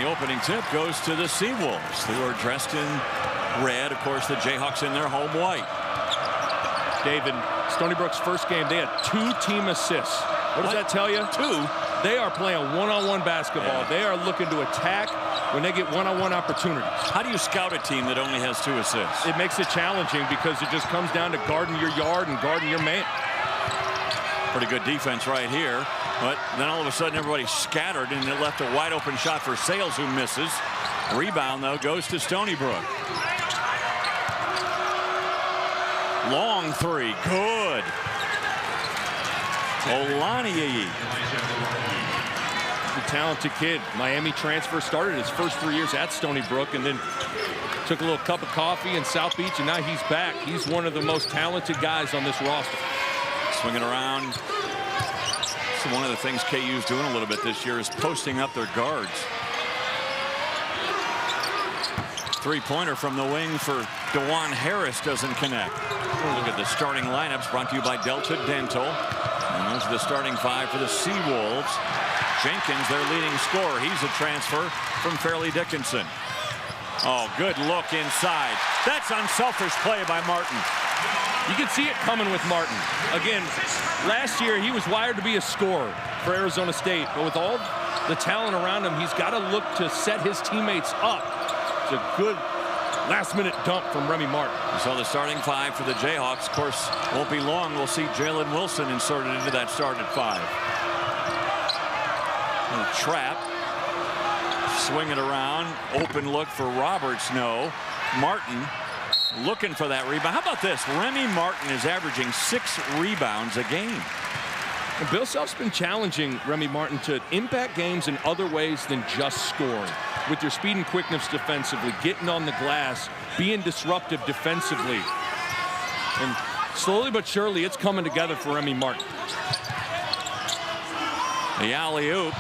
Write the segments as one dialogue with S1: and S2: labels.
S1: the opening tip goes to the Seawolves, who are dressed in red. Of course, the Jayhawks in their home white.
S2: David, Stony Brook's first game, they had 2 team assists. What does that tell you?
S1: 2.
S2: They are playing one-on-one basketball. Yeah. They are looking to attack when they get one-on-one opportunities.
S1: How do you scout a team that only has 2 assists?
S2: It makes it challenging because it just comes down to guarding your yard and guarding your man.
S1: Pretty good defense right here. But then all of a sudden everybody scattered and it left a wide open shot for Sales, who misses. Rebound though goes to Stony Brook. Long 3, good. Olaniyi.
S2: A talented kid. Miami transfer, started his first 3 years at Stony Brook and then took a little cup of coffee in South Beach, and now he's back. He's one of the most talented guys on this roster.
S1: Swinging around. So one of the things KU's doing a little bit this year is posting up their guards. Three-pointer from the wing for DeJuan Harris doesn't connect. Look at the starting lineups brought to you by Delta Dental. And those are the starting 5 for the Seawolves. Jenkins, their leading scorer. He's a transfer from Fairleigh Dickinson. Oh, good look inside. That's unselfish play by Martin.
S2: You can see it coming with Martin. Again, last year he was wired to be a scorer for Arizona State, but with all the talent around him, he's got to look to set his teammates up. It's a good last-minute dump from Remy Martin.
S1: So the starting 5 for the Jayhawks, of course, won't be long. We'll see Jalen Wilson inserted into that starting 5. And a trap. Swing it around. Open look for Roberts. No. Martin looking for that rebound. How about this? Remy Martin is averaging 6 rebounds a game.
S2: And Bill Self's been challenging Remy Martin to impact games in other ways than just scoring. With your speed and quickness defensively, getting on the glass, being disruptive defensively. And slowly but surely, it's coming together for Remy Martin.
S1: The alley-oop,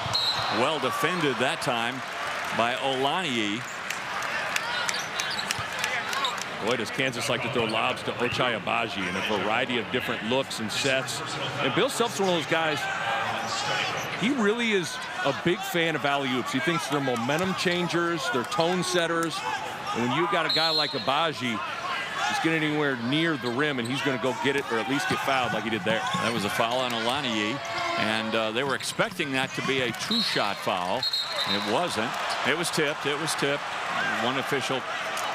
S1: well defended that time by Olaniyi.
S2: Boy, does Kansas like to throw lobs to Ochai Agbaji in a variety of different looks and sets. And Bill Self's one of those guys, he really is a big fan of alley-oops. He thinks they're momentum changers, they're tone setters. And when you've got a guy like Agbaji, he's getting anywhere near the rim, and he's going to go get it or at least get fouled like he did there.
S1: That was a foul on Olaniyi, and they were expecting that to be a 2-shot foul. It wasn't. It was tipped. It was tipped. One official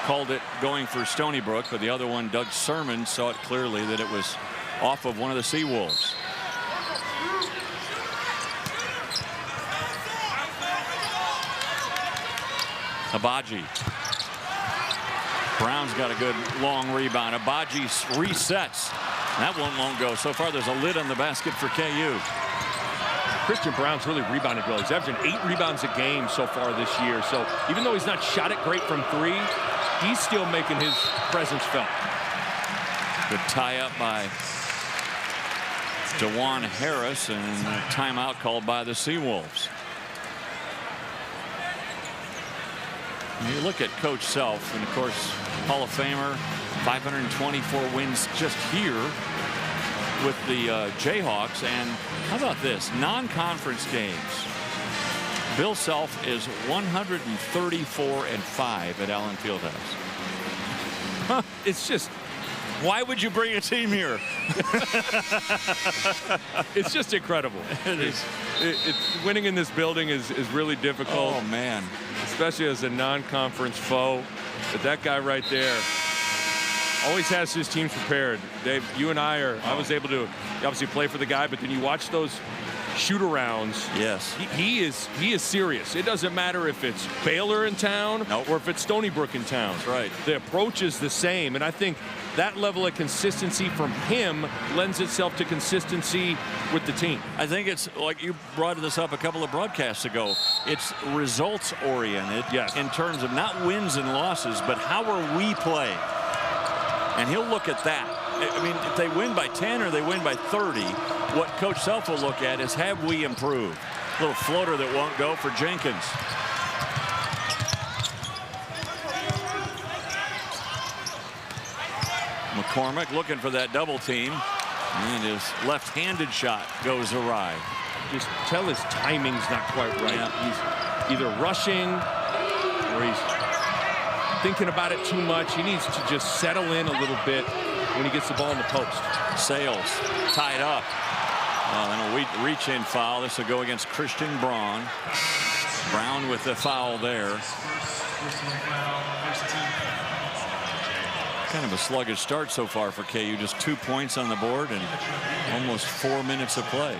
S1: called it going for Stony Brook, but the other one, Doug Sermon, saw it clearly that it was off of one of the Seawolves. Agbaji. Brown's got a good long rebound. Agbaji resets. That one won't go. So far, there's a lid on the basket for KU.
S2: Christian Brown's really rebounded well. He's averaging 8 rebounds a game so far this year. So even though he's not shot it great from 3, he's still making his presence felt.
S1: Good tie-up by DeJuan Harris, and a timeout called by the Seawolves. You look at Coach Self, and of course, Hall of Famer, 524 wins just here with the Jayhawks. And how about this? Non-conference games. Bill Self is 134-5 at Allen Fieldhouse.
S2: Huh, it's just,
S1: why would you bring a team here?
S2: It's just incredible.
S1: It is.
S2: Winning in this building is really difficult.
S1: Oh, man.
S2: Especially as a non-conference foe. But that guy right there always has his teams prepared. Dave, you and I was able to obviously play for the guy, but then you watch those shoot-arounds.
S1: Yes.
S2: He is serious. It doesn't matter if it's Baylor in town or if it's Stony Brook in town.
S1: That's right.
S2: The approach is the same, and I think that level of consistency from him lends itself to consistency with the team.
S1: I think it's like you brought this up a couple of broadcasts ago. It's results oriented,
S2: yes,
S1: in terms of not wins and losses, but how are we playing? And he'll look at that. I mean, if they win by 10 or they win by 30, what Coach Self will look at is, have we improved? Little floater that won't go for Jenkins. McCormick looking for that double team, and his left-handed shot goes awry.
S2: Just tell his timing's not quite right.
S1: Yeah.
S2: either rushing or he's thinking about it too much. He needs to just settle in a little bit when he gets the ball in the post.
S1: Sales tied up. Then a reach-in foul. This will go against Christian Braun. Brown with the foul there. Kind of a sluggish start so far for KU. Just 2 points on the board and almost 4 minutes of play.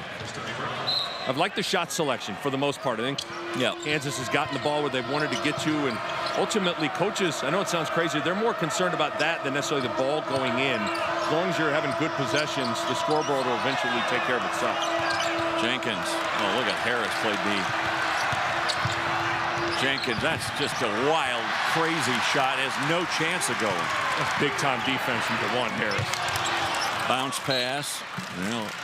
S2: I've liked the shot selection for the most part. I think Kansas has gotten the ball where they've wanted to get to, and ultimately coaches, I know it sounds crazy, they're more concerned about that than necessarily the ball going in. As long as you're having good possessions, the scoreboard will eventually take care of itself.
S1: Jenkins. Oh, look at Harris played D. Jenkins, that's just a wild, crazy shot. Has no chance of going.
S2: That's big-time defense from DeJuan Harris.
S1: Bounce pass.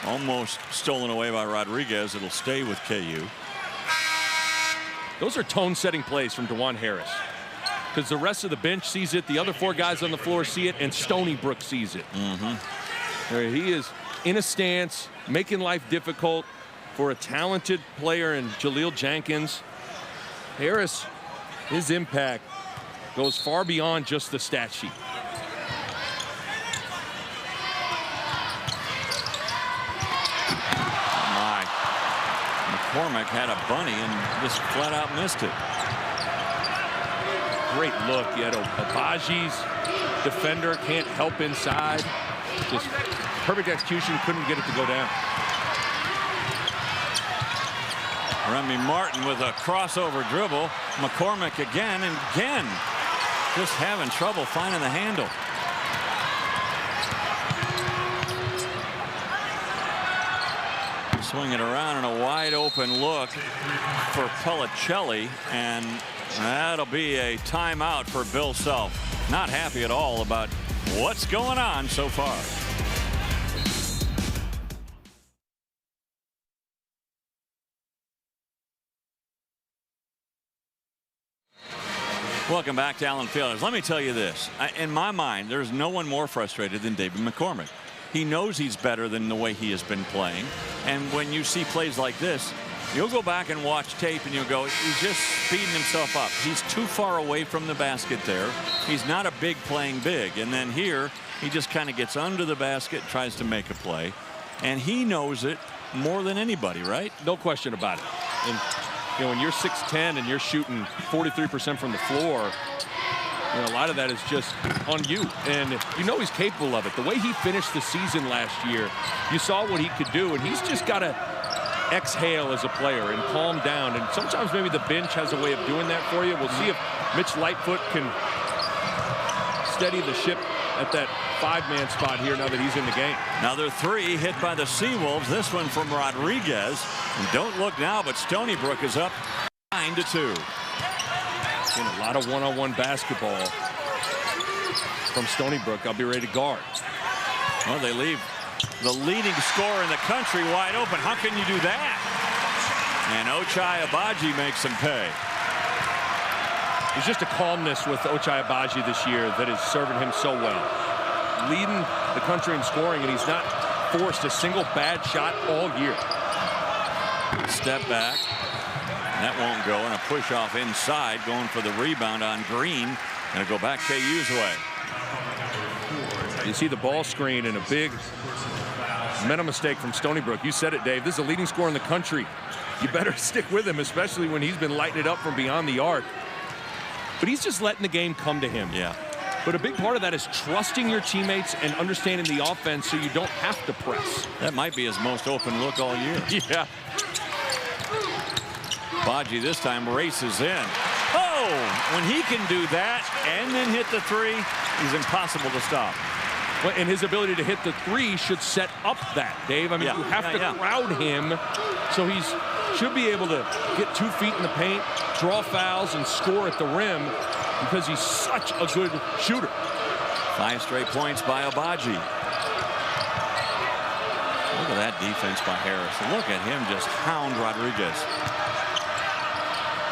S1: Almost stolen away by Rodriguez. It'll stay with KU.
S2: Those are tone-setting plays from DeJuan Harris, because the rest of the bench sees it, the other 4 guys on the floor see it, and Stony Brook sees it. He is in a stance, making life difficult for a talented player in Jaleel Jenkins. Harris, his impact goes far beyond just the stat sheet.
S1: McCormick had a bunny and just flat out missed it.
S2: Great look. You had Abaji's defender, can't help inside. Just perfect execution, couldn't get it to go down.
S1: Remy Martin with a crossover dribble. McCormick again and again. Just having trouble finding the handle. Swing it around in a wide open look for Pellicelli, and that'll be a timeout for Bill Self. Not happy at all about what's going on so far. Welcome back to Allen Fieldhouse. Let me tell you this. In my mind, there's no one more frustrated than David McCormick. He knows he's better than the way he has been playing. And when you see plays like this, you'll go back and watch tape and you'll go, he's just speeding himself up. He's too far away from the basket there. He's not a big playing big. And then here, he just kind of gets under the basket, tries to make a play. And he knows it more than anybody, right?
S2: No question about it. And when you're 6'10" and you're shooting 43% from the floor, a lot of that is just on you, and he's capable of it. The way he finished the season last year, you saw what he could do, and he's just got to exhale as a player and calm down. And sometimes maybe the bench has a way of doing that for you. We'll see if Mitch Lightfoot can steady the ship at that 5-man spot here now that he's in the game.
S1: Another 3 hit by the Seawolves. This one from Rodriguez. And don't look now, but Stony Brook is up 9-2.
S2: And a lot of one-on-one basketball from Stony Brook. I'll be ready to guard.
S1: Well, they leave the leading scorer in the country wide open. How can you do that? And Ochai Agbaji makes him pay.
S2: There's just a calmness with Ochai Agbaji this year that is serving him so well. Leading the country in scoring, and he's not forced a single bad shot all year.
S1: Step back. That won't go, and a push off inside, going for the rebound on Green. Gonna go back KU's way.
S2: You see the ball screen and a big mental mistake from Stony Brook. You said it, Dave. This is the leading scorer in the country. You better stick with him, especially when he's been lighting it up from beyond the arc. But he's just letting the game come to him.
S1: Yeah.
S2: But a big part of that is trusting your teammates and understanding the offense so you don't have to press.
S1: That might be his most open look all year.
S2: Yeah.
S1: Agbaji this time races in. Oh, when he can do that and then hit the 3, he's impossible to stop.
S2: Well, and his ability to hit the 3 should set up that, Dave. I mean, you have to crowd him, so he should be able to get 2 feet in the paint, draw fouls, and score at the rim because he's such a good shooter.
S1: 5 straight points by Agbaji. Look at that defense by Harris. Look at him just hound Rodriguez.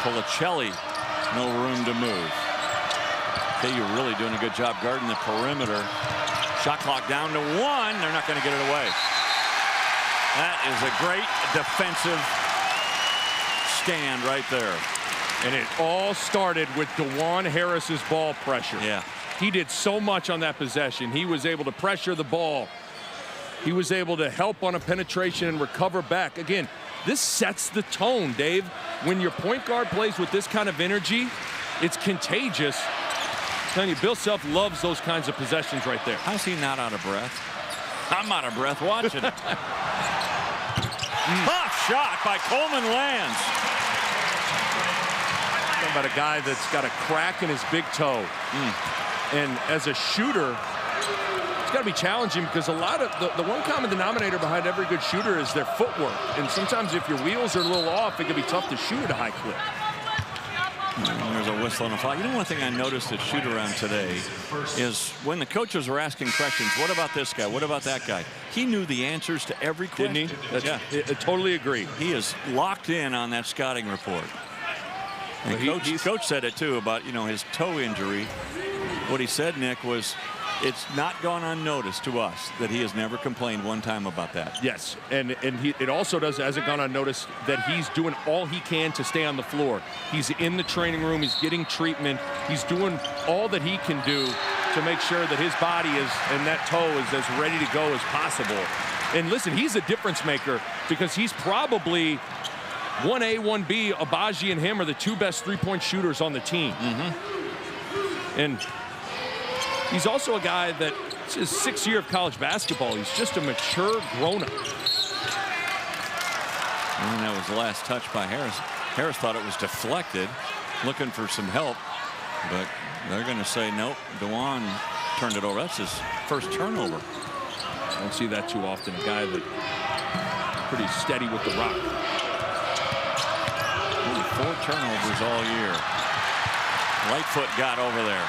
S1: Pellicelli, no room to move. Okay, you're really doing a good job guarding the perimeter. Shot clock down to 1. They're not going to get it away. That is a great defensive stand right there.
S2: And it all started with DeJuan Harris's ball pressure.
S1: Yeah.
S2: He did so much on that possession. He was able to pressure the ball. He was able to help on a penetration and recover back. Again, this sets the tone, Dave. When your point guard plays with this kind of energy, it's contagious. I'm telling you, Bill Self loves those kinds of possessions right there.
S1: How's he not out of breath? I'm out of breath watching it. Tough shot by Coleman lands.
S2: Talking about a guy that's got a crack in his big toe. And as a shooter, it's got to be challenging because a lot of the one common denominator behind every good shooter is their footwork. And sometimes if your wheels are a little off, it can be tough to shoot at a high clip.
S1: There's a whistle and a foul. You know, one thing I noticed at shoot-around today is when the coaches were asking questions, what about this guy? What about that guy? He knew the answers to every question.
S2: Didn't he?
S1: Yeah.
S2: I totally agree.
S1: He is locked in on that scouting report. And coach said it, too, about, you know, his toe injury. What he said, Nick, was it's not gone unnoticed to us that he has never complained one time about that.
S2: Yes, and it also hasn't gone unnoticed that he's doing all he can to stay on the floor. He's in the training room. He's getting treatment. He's doing all that he can do to make sure that his body and that toe is as ready to go as possible. And listen, he's a difference maker because he's probably 1A, 1B. Agbaji and him are the two best three-point shooters on the team. And he's also a guy that it's his 6th year of college basketball. He's just a mature grown-up.
S1: And that was the last touch by Harris. Harris thought it was deflected, looking for some help, but they're going to say nope. DeJuan turned it over. That's his first turnover.
S2: I don't see that too often. A guy that pretty steady with the rock.
S1: Only 4 turnovers all year. Lightfoot got over there.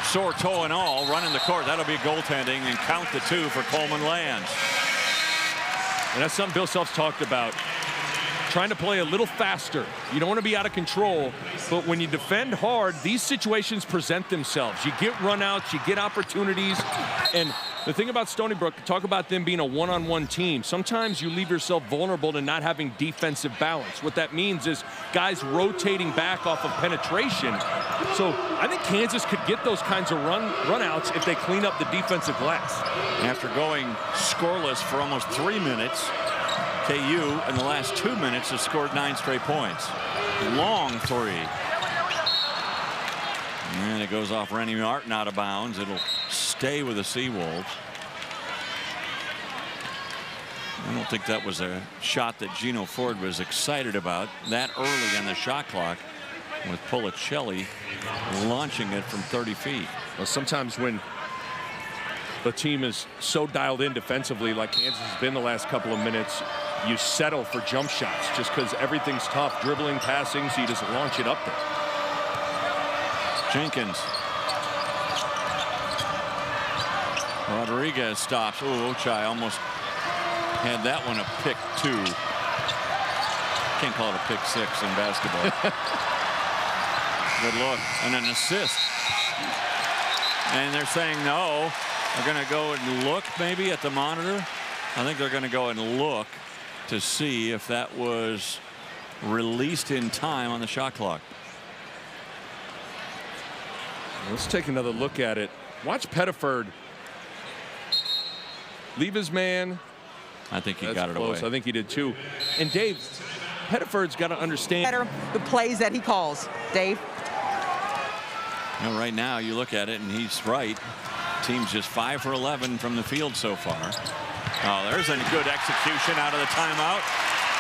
S1: Sore toe and all, running the court. That'll be goaltending, and count the 2 for Coleman lands.
S2: And that's something Bill Self's talked about. Trying to play a little faster. You don't want to be out of control, but when you defend hard, these situations present themselves. You get runouts, you get opportunities, and the thing about Stony Brook, talk about them being a one-on-one team. Sometimes you leave yourself vulnerable to not having defensive balance. What that means is guys rotating back off of penetration. So I think Kansas could get those kinds of runouts if they clean up the defensive glass.
S1: After going scoreless for almost 3 minutes, KU in the last 2 minutes has scored 9 straight points. Long 3. And it goes off Rennie Martin out of bounds. It'll stay with the Seawolves. I don't think that was a shot that Gino Ford was excited about that early on the shot clock, with Pulicelli launching it from 30 feet.
S2: Well, sometimes when the team is so dialed in defensively like Kansas has been the last couple of minutes, you settle for jump shots just because everything's tough, dribbling, passing, so you just launch it up there.
S1: Jenkins. Rodriguez stops. Oh, Ochai almost had that one a pick 2. Can't call it a pick 6 in basketball. Good look. And an assist. And they're saying no. They're going to go and look maybe at the monitor. I think they're going to go and look to see if that was released in time on the shot clock.
S2: Let's take another look at it. Watch Pettiford leave his man.
S1: I think he got it away.
S2: I think he did too. And Dave, Pettiford's got to understand
S3: better the plays that he calls. Dave.
S1: You know, right now you look at it and he's right. Team's just 5 for 11 from the field so far. Oh, there's a good execution out of the timeout.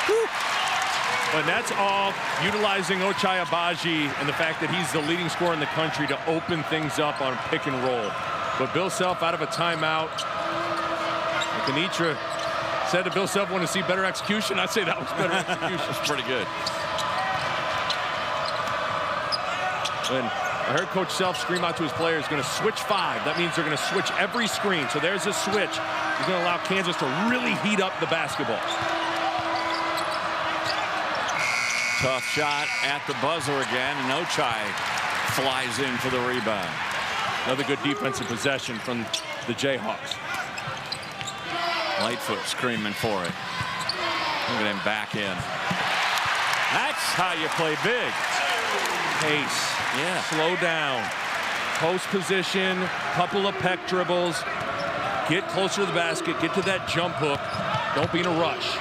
S2: Whew. And that's all utilizing Ochai Agbaji and the fact that he's the leading scorer in the country to open things up on pick and roll. But Bill Self out of a timeout. Kenitra said to Bill Self, want to see better execution. I'd say that was better execution.
S1: That's pretty good.
S2: And I heard Coach Self scream out to his players, going to switch 5. That means they're going to switch every screen. So there's a switch. He's going to allow Kansas to really heat up the basketball.
S1: Tough shot at the buzzer again, and Ochai flies in for the rebound.
S2: Another good defensive possession from the Jayhawks.
S1: Lightfoot screaming for it. Look at him back in. That's how you play big.
S2: Pace.
S1: Yeah.
S2: Slow down. Post position, couple of peck dribbles. Get closer to the basket, get to that jump hook. Don't be in a rush.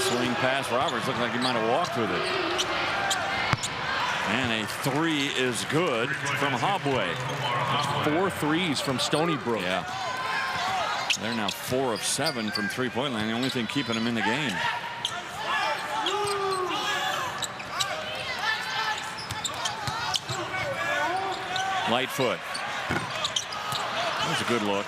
S1: Swing pass. Roberts looked like he might have walked with it. And a three is good from Hobway.
S2: That's 4 threes from Stony Brook.
S1: Yeah. They're now 4 of 7 from three-point line. The only thing keeping them in the game. Lightfoot. That's a good look.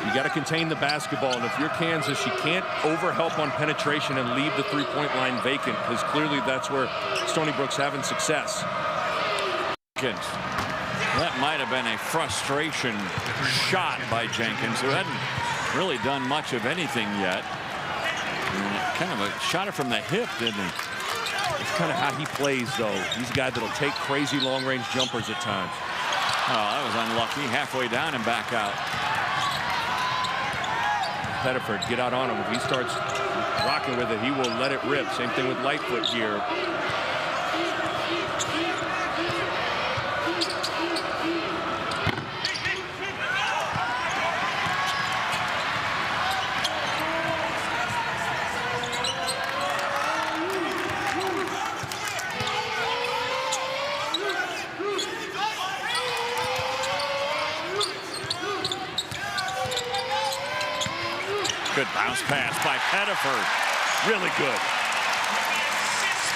S2: You got to contain the basketball, and if you're Kansas, you can't overhelp on penetration and leave the three-point line vacant, because clearly that's where Stony Brook's having success.
S1: That might have been a frustration shot by Jenkins, who hadn't really done much of anything yet. And kind of shot it from the hip, didn't he?
S2: It's kind of how he plays, though. He's a guy that'll take crazy long-range jumpers at times.
S1: Oh, that was unlucky. Halfway down and back out.
S2: Pettiford, get out on him. If he starts rocking with it, he will let it rip. Same thing with Lightfoot here.
S1: Good bounce pass by Pettiford.
S2: Really good.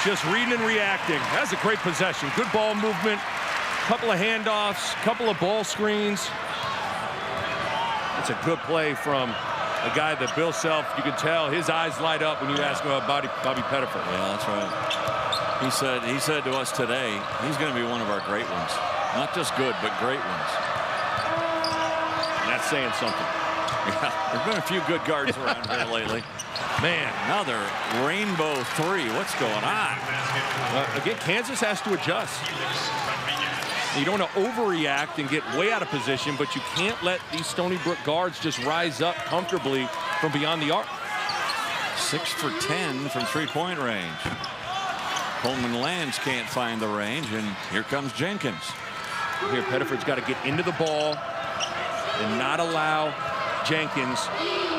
S2: Just reading and reacting. That's a great possession. Good ball movement. Couple of handoffs. Couple of ball screens. It's a good play from a guy that Bill Self, you can tell his eyes light up when you ask him about Bobby Pettiford.
S1: Yeah, that's right. He said to us today, he's going to be one of our great ones. Not just good, but great ones.
S2: And that's saying something.
S1: Yeah, there's been a few good guards around here lately.
S2: Man,
S1: another rainbow three. What's going on?
S2: Again, Kansas has to adjust. You don't want to overreact and get way out of position, but you can't let these Stony Brook guards just rise up comfortably from beyond the arc.
S1: 6 for 10 from three-point range. Coleman Lands can't find the range, and here comes Jenkins.
S2: Here, Pettiford's got to get into the ball and not allow Jenkins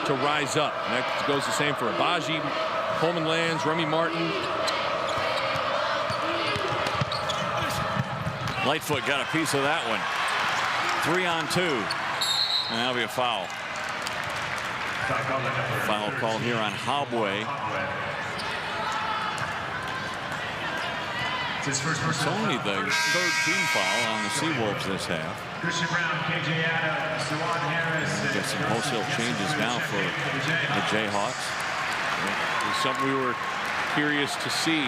S2: to rise up. And that goes the same for Abaji, Coleman Lands, Remy Martin.
S1: Lightfoot got a piece of that one. 3 on 2. And that'll be a foul. Foul call here on Hobway. It's only the 3rd team foul on the Seawolves this half.
S4: Christian Brown, KJ Adams, Dewan Harris.
S1: Get some wholesale changes now for the Jayhawks.
S2: It was something we were curious to see.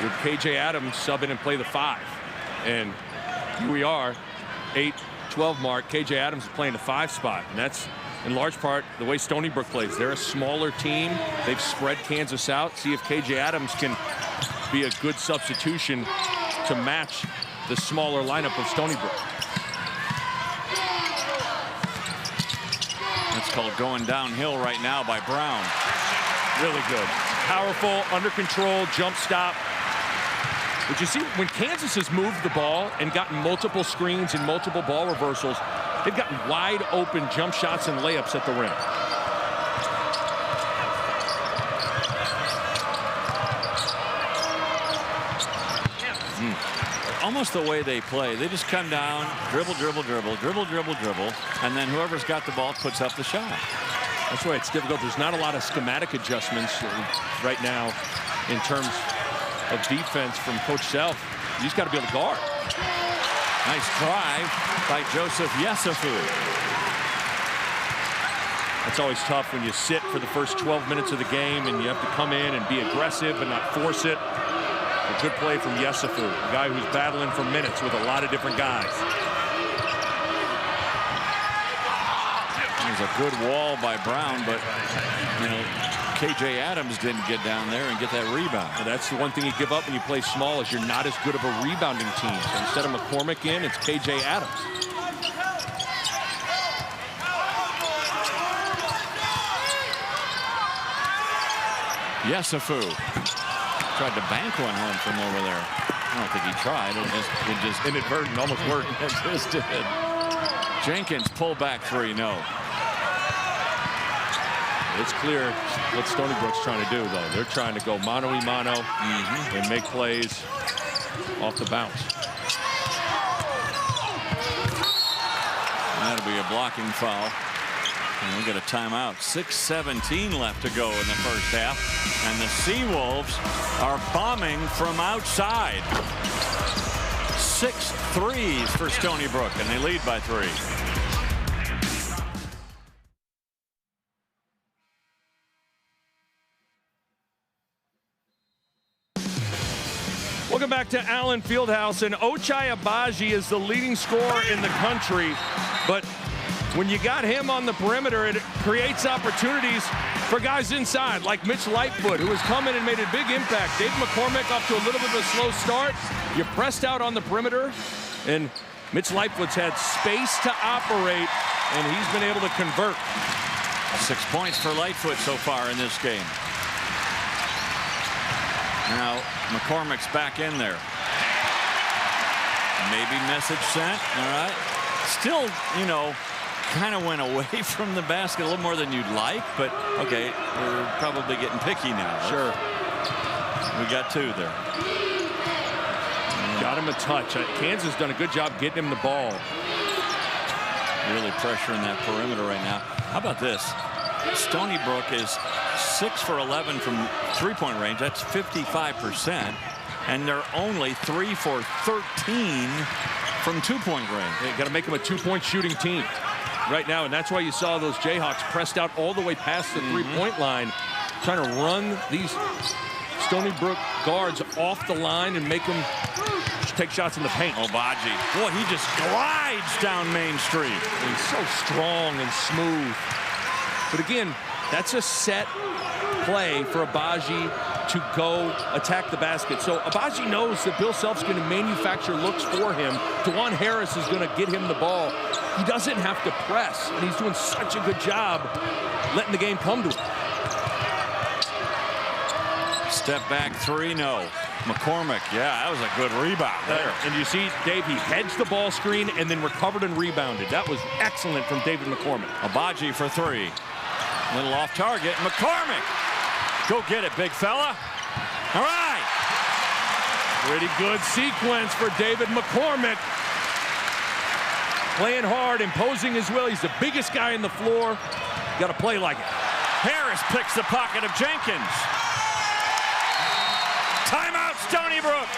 S2: With KJ Adams sub in and play the 5. And here we are, 8-12 mark. KJ Adams is playing the 5 spot. And that's in large part the way Stony Brook plays. They're a smaller team. They've spread Kansas out. See if KJ Adams can be a good substitution to match the smaller lineup of Stony Brook.
S1: That's called going downhill right now by Brown.
S2: Really good. Powerful, under control, jump stop. But you see, when Kansas has moved the ball and gotten multiple screens and multiple ball reversals, they've gotten wide open jump shots and layups at the rim.
S1: Almost the way they play. They just come down, dribble, dribble, dribble, dribble, dribble, dribble, and then whoever's got the ball puts up the shot.
S2: That's why it's difficult. There's not a lot of schematic adjustments right now in terms of defense from Coach Self. You just got to be able to guard.
S1: Nice drive by Joseph Yesufu.
S2: It's always tough when you sit for the first 12 minutes of the game and you have to come in and be aggressive and not force it. A good play from Yesufu, a guy who's battling for minutes with a lot of different guys.
S1: There's a good wall by Brown, but, you know, KJ Adams didn't get down there and get that rebound.
S2: Well, that's the one thing you give up when you play small is you're not as good of a rebounding team. So instead of McCormick in, it's KJ Adams.
S1: Yesufu tried to bank one home from over there. I don't think he tried. It just
S2: Inadvertent, almost worked.
S1: It just did. Jenkins pull back three. No.
S2: It's clear what Stony Brook's trying to do, though. They're trying to go mano-a-mano and make plays off the bounce.
S1: That'll be a blocking foul. And we get a timeout. 6:17 left to go in the first half. And the Seawolves are bombing from outside. 6 threes for Stony Brook, and they lead by 3.
S2: Welcome back to Allen Fieldhouse, and Ochai Agbaji is the leading scorer in the country, but when you got him on the perimeter, it creates opportunities for guys inside, like Mitch Lightfoot, who has come in and made a big impact. Dave McCormick off to a little bit of a slow start. You pressed out on the perimeter, and Mitch Lightfoot's had space to operate, and he's been able to convert.
S1: 6 points for Lightfoot so far in this game. Now McCormick's back in there. Maybe message sent. All right. Still, you know, kind of went away from the basket a little more than you'd like, but okay, we're probably getting picky now.
S2: Sure.
S1: We got 2 there.
S2: Got him a touch. Kansas done a good job getting him the ball.
S1: Really pressuring that perimeter right now. How about this? Stony Brook is 6 for 11 from three-point range. That's 55%. And they're only 3 for 13 from two-point range.
S2: You got to make them a two-point shooting team right now, and that's why you saw those Jayhawks pressed out all the way past the three-point line, trying to run these Stony Brook guards off the line and make them take shots in the paint.
S1: Agbaji, boy, he just glides down Main Street.
S2: He's so strong and smooth. But again, that's a set play for Agbaji to go attack the basket. So Agbaji knows that Bill Self's going to manufacture looks for him. DeJuan Harris is going to get him the ball. He doesn't have to press, and he's doing such a good job letting the game come to him.
S1: Step back 3, no. McCormick, yeah, that was a good rebound there.
S2: And you see, Dave, he hedged the ball screen and then recovered and rebounded. That was excellent from David McCormick.
S1: Agbaji for 3. Little off target. McCormick. Go get it, big fella. All right.
S2: Pretty good sequence for David McCormick. Playing hard, imposing his will. He's the biggest guy in the floor. Got to play like it.
S1: Harris picks the pocket of Jenkins. Timeout, Stony Brook.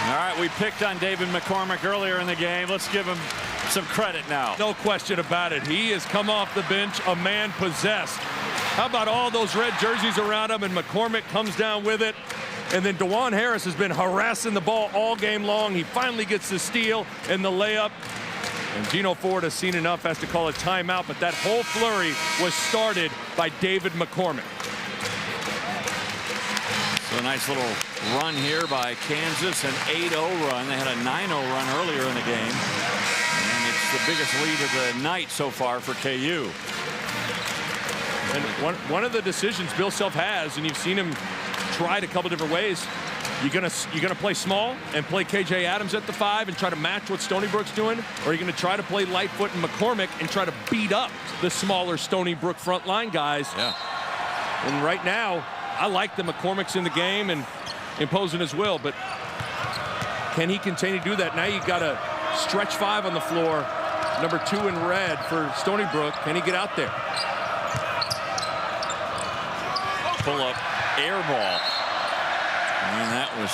S1: All right, we picked on David McCormick earlier in the game. Let's give him some credit now.
S2: No question about it. He has come off the bench a man possessed. How about all those red jerseys around him, and McCormick comes down with it. And then DeJuan Harris has been harassing the ball all game long. He finally gets the steal and the layup. And Gino Ford has seen enough, has to call a timeout, but that whole flurry was started by David McCormick.
S1: So a nice little run here by Kansas, an 8-0 run. They had a 9-0 run earlier in the game. And it's the biggest lead of the night so far for KU.
S2: And one of the decisions Bill Self has, and you've seen him try it a couple different ways, you're gonna play small and play KJ Adams at the 5 and try to match what Stony Brook's doing, or you're gonna try to play Lightfoot and McCormick and try to beat up the smaller Stony Brook front line guys.
S1: Yeah.
S2: And right now, I like the McCormick's in the game and imposing his will, but can he continue to do that? Now you've got a stretch 5 on the floor, number 2 in red for Stony Brook. Can he get out there?
S1: Pull up air ball. And that was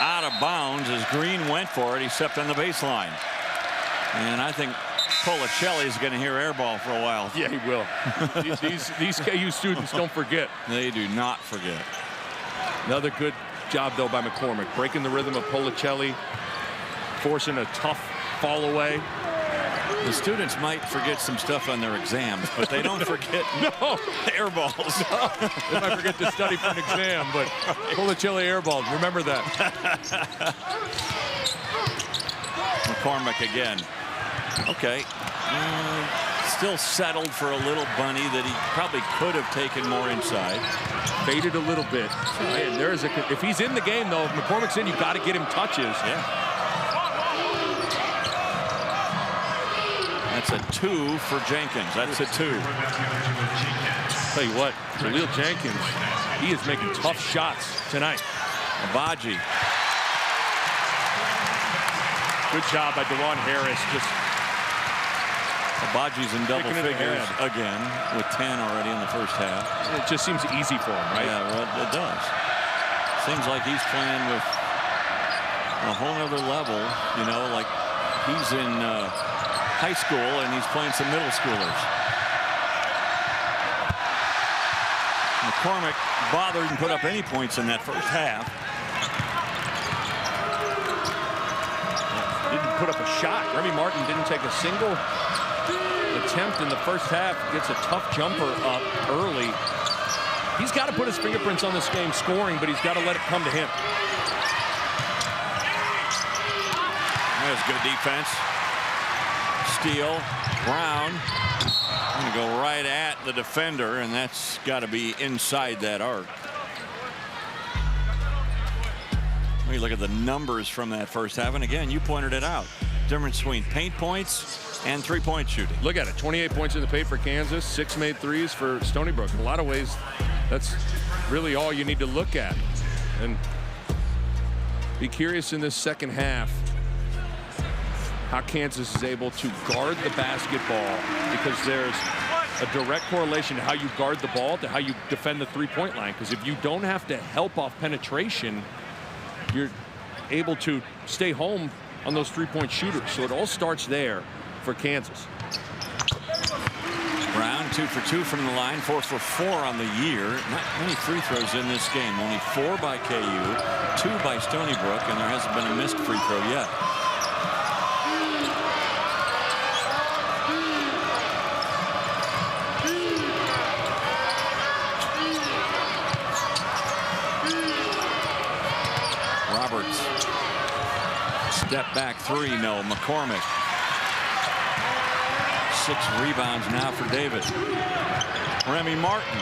S1: out of bounds as Green went for it. He stepped on the baseline. And I think Policelli's going to hear air ball for a while.
S2: Yeah, he will. these KU students don't forget.
S1: They do not forget.
S2: Another good job, though, by McCormick. Breaking the rhythm of Policelli, forcing a tough fall away.
S1: The students might forget some stuff on their exams, but they don't forget air balls.
S2: No. They might forget to study for an exam, but pull the chili air balls. Remember that.
S1: McCormick again. Okay. Still settled for a little bunny that he probably could have taken more inside.
S2: Faded a little bit. Man, if he's in the game, though, if McCormick's in, you've got to get him touches.
S1: Yeah. That's a 2 for Jenkins. That's a 2.
S2: Tell you what, Jaleel Jenkins, he is making tough shots tonight.
S1: Abaji.
S2: Good job by DeJuan Harris. Just
S1: Abaji's in double figures again with 10 already in the first half.
S2: It just seems easy for him, right?
S1: Yeah, well, it does. Seems like he's playing with a whole other level, you know, like he's in high school and he's playing some middle schoolers. McCormick bothered and put up any points in that first half.
S2: Didn't put up a shot. Remy Martin didn't take a single attempt in the first half. Gets a tough jumper up early. He's got to put his fingerprints on this game scoring, but he's got to let it come to him.
S1: There's good defense. Steal. Brown. Going to go right at the defender, and that's got to be inside that arc. We look at the numbers from that first half, and again, you pointed it out. Difference between paint points and three-point shooting.
S2: Look at it, 28 points in the paint for Kansas, 6 made threes for Stony Brook. In a lot of ways, that's really all you need to look at. And be curious in this second half how Kansas is able to guard the basketball, because there's a direct correlation to how you guard the ball to how you defend the three-point line. Because if you don't have to help off penetration, you're able to stay home on those three-point shooters. So it all starts there for Kansas.
S1: Brown 2 for 2 from the line, 4 for 4 on the year. Not many free throws in this game. Only 4 by KU, 2 by Stony Brook, and there hasn't been a missed free throw yet. Step back 3, no. McCormick. 6 rebounds now for David. Remy Martin,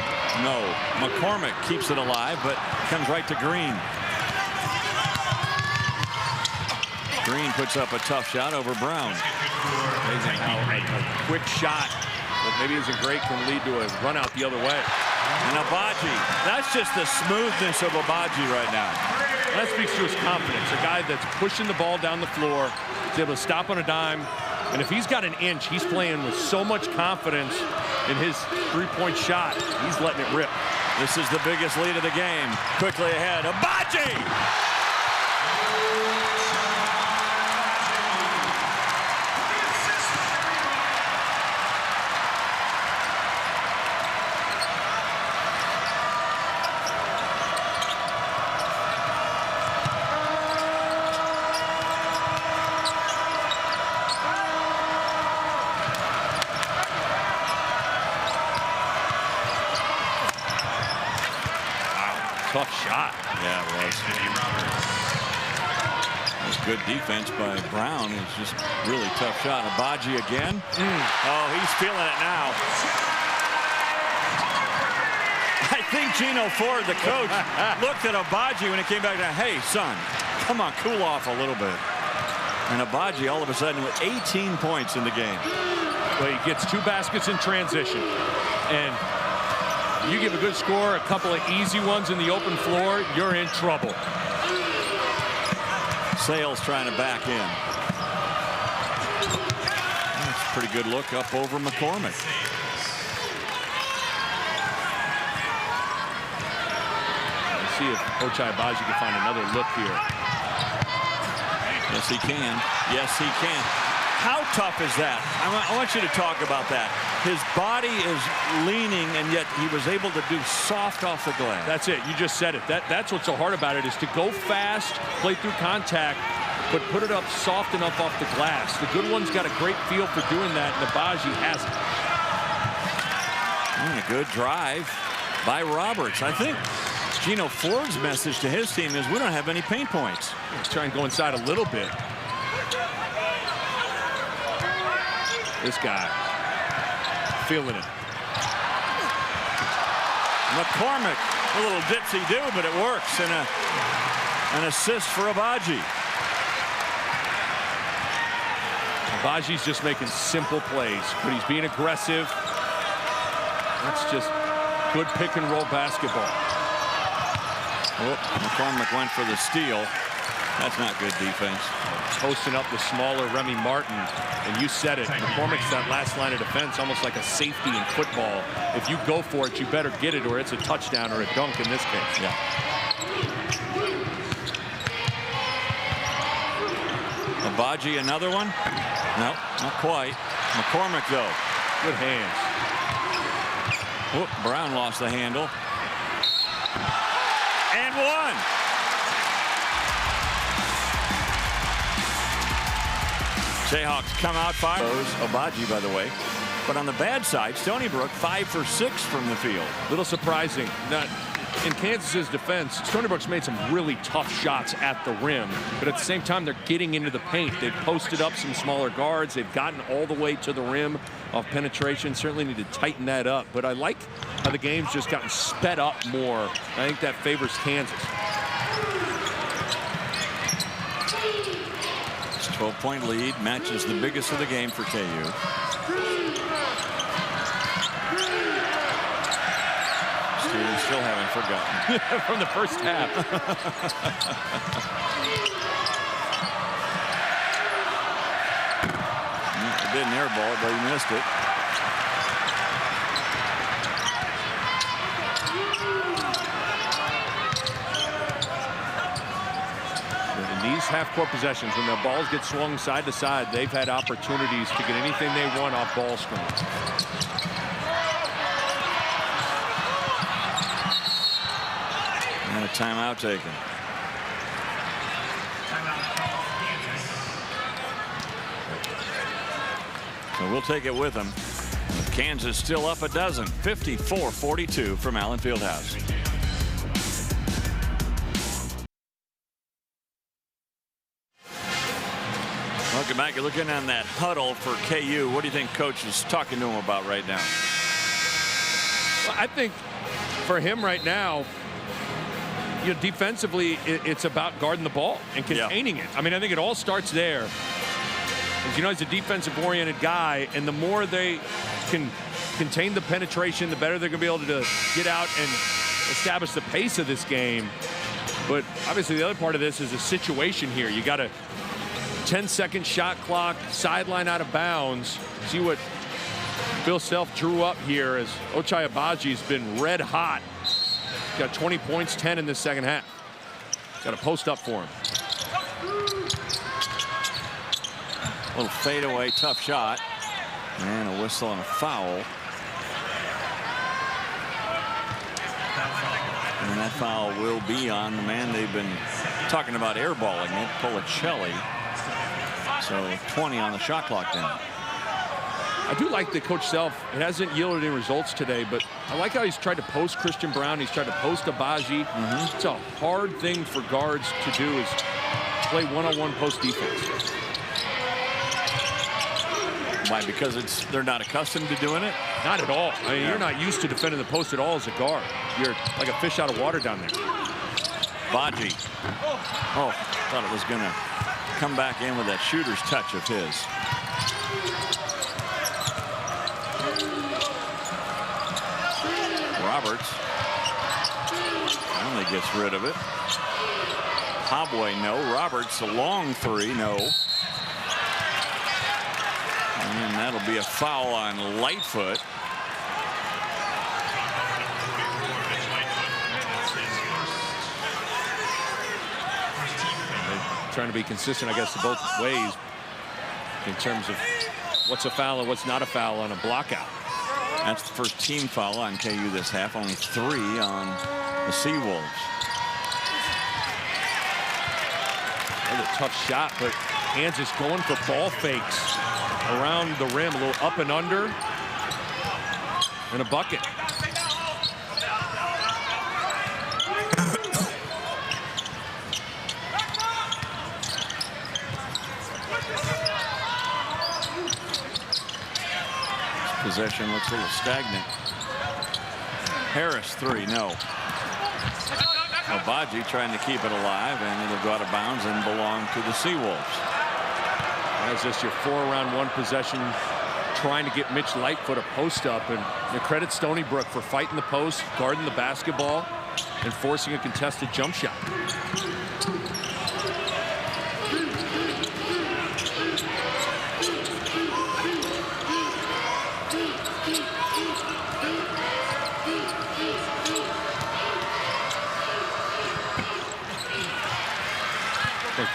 S1: no. McCormick keeps it alive, but comes right to Green. Green puts up a tough shot over Brown.
S2: Amazing how a quick shot that maybe isn't great can lead to a run out the other way.
S1: And Abaji, that's just the smoothness of Abaji right now.
S2: That speaks to his confidence. A guy that's pushing the ball down the floor, is able to stop on a dime. And if he's got an inch, he's playing with so much confidence in his three-point shot. He's letting it rip.
S1: This is the biggest lead of the game. Quickly ahead, Abaji!
S2: Tough shot.
S1: Yeah, it was. It was good defense by Brown. It's just really tough shot. Abaji again. Oh, he's feeling it now. I think Gino Ford, the coach, looked at Abaji when he came back down. Hey, son, come on, cool off a little bit. And Abaji all of a sudden with 18 points in the game.
S2: Well, he gets 2 baskets in transition. And you give a good score, a couple of easy ones in the open floor, you're in trouble.
S1: Sales trying to back in. That's a pretty good look up over McCormick.
S2: Let's see if Ochai Agbaji can find another look here.
S1: Yes, he can. Yes, he can. How tough is that? I want you to talk about that. His body is leaning, and yet he was able to do soft off the glass.
S2: That's it. You just said it. That's what's so hard about it, is to go fast, play through contact, but put it up soft enough off the glass. The good one's got a great feel for doing that, and Abaji hasn't.
S1: A good drive by Roberts. I think Gino Ford's message to his team is we don't have any paint points.
S2: Let's try and go inside a little bit. This guy feeling it.
S1: McCormick, a little dipsy-do, but it works. And an assist for Abaji.
S2: Abaji's just making simple plays, but he's being aggressive. That's just good pick and roll basketball.
S1: Oh, McCormick went for the steal. That's not good defense.
S2: Posting up the smaller Remy Martin, and you said it, McCormick's that last line of defense, almost like a safety in football. If you go for it, you better get it, or it's a touchdown or a dunk in this case.
S1: Yeah. Abaji, another one? No, not quite. McCormick, though.
S2: Good hands.
S1: Whoop, Brown lost the handle. And one. Jayhawks come out fire. Abaji, by the way. But on the bad side, Stony Brook 5 for 6 from the field.
S2: Little surprising. Now, in Kansas's defense, Stony Brook's made some really tough shots at the rim, but at the same time, they're getting into the paint. They've posted up some smaller guards. They've gotten all the way to the rim off penetration. Certainly need to tighten that up, but I like how the game's just gotten sped up more. I think that favors Kansas.
S1: This 12-point lead matches the biggest of the game for KU. Students still haven't forgotten.
S2: From the first half.
S1: He did an air ball, but he missed it.
S2: In these half-court possessions, when the balls get swung side to side, they've had opportunities to get anything they want off ball screens.
S1: And a timeout taken. So we'll take it with them. Kansas still up a dozen. 54-42 from Allen Fieldhouse. Welcome back. You're looking on that huddle for KU. What do you think Coach is talking to him about right now?
S2: Well, I think for him right now, you know, defensively, it's about guarding the ball and containing it. I mean, I think it all starts there. As you know, he's a defensive-oriented guy, and the more they can contain the penetration, the better they're going to be able to get out and establish the pace of this game. But obviously, the other part of this is a situation here. You got a 10-second shot clock, sideline out of bounds. See what Bill Self drew up here as Ochai Abaji's been red hot. Got 20 points, 10 in the second half. Got a post up for him.
S1: A little fadeaway, tough shot. And a whistle and a foul. And that foul will be on the man they've been talking about airballing it, Policelli. So 20 on the shot clock then.
S2: I do like that Coach Self, it hasn't yielded any results today, but I like how he's tried to post Christian Brown. He's tried to post Abaji. It's a hard thing for guards to do is play one-on-one post defense.
S1: Why? Because they're not accustomed to doing it?
S2: Not at all. I mean, you're not used to defending the post at all as a guard. You're like a fish out of water down there.
S1: Abaji. Oh, thought it was going to come back in with that shooter's touch of his. Roberts finally gets rid of it. Hobway, no. Roberts, a long three, no. And that'll be a foul on Lightfoot.
S2: They're trying to be consistent, I guess, both ways in terms of what's a foul and what's not a foul on a block out.
S1: That's the first team foul on KU this half. Only 3 on the Seawolves.
S2: That was a tough shot, but Kansas going for ball fakes around the rim, a little up and under, and a bucket.
S1: Possession looks a little stagnant. Harris, 3, no. Obaji trying to keep it alive, and it'll go out of bounds and belong to the Seawolves.
S2: That's just your 4-around-1 possession, trying to get Mitch Lightfoot a post up, and you credit Stony Brook for fighting the post, guarding the basketball, and forcing a contested jump shot.